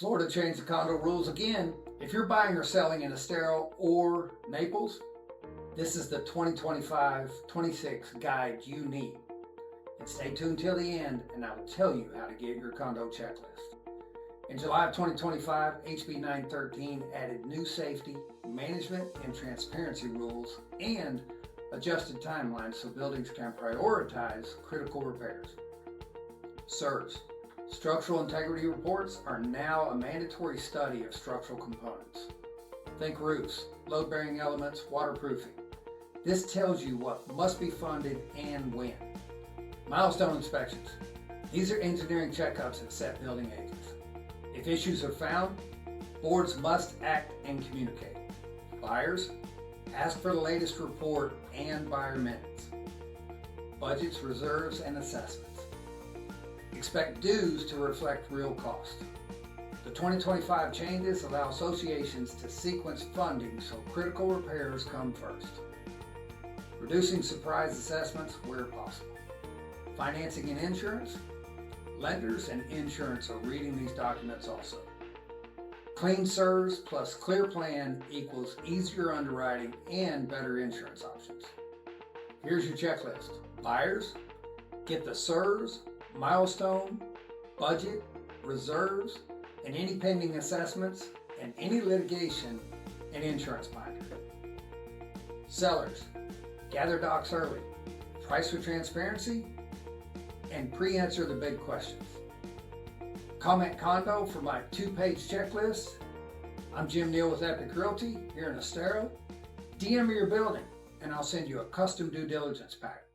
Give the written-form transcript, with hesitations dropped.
Florida changed the condo rules again. If you're buying or selling in Estero or Naples, this is the 2025-26 guide you need. And stay tuned till the end and I will tell you how to get your condo checklist. In July of 2025, HB 913 added new safety, management, and transparency rules and adjusted timelines so buildings can prioritize critical repairs. SIRS, structural integrity reports, are now a mandatory study of structural components. Think roofs, load-bearing elements, waterproofing. This tells you what must be funded and when. Milestone inspections. These are engineering checkups that set building ages. If issues are found, boards must act and communicate. Buyers, ask for the latest report and buyer minutes. Budgets, reserves, and assessments. Expect dues to reflect real cost. The 2025 changes allow associations to sequence funding so critical repairs come first. Reducing surprise assessments where possible. Financing and insurance. Lenders and insurance are reading these documents also. Clean SIRS plus clear plan equals easier underwriting and better insurance options. Here's your checklist. Buyers, get the SIRS, milestone, budget, reserves, and any pending assessments, and any litigation and insurance binder. Sellers, gather docs early, price for transparency, and pre-answer the big questions. Comment Condo for my 2-page checklist. I'm Neal with Epic Realty here in Estero. DM me your building and I'll send you a custom due diligence pack.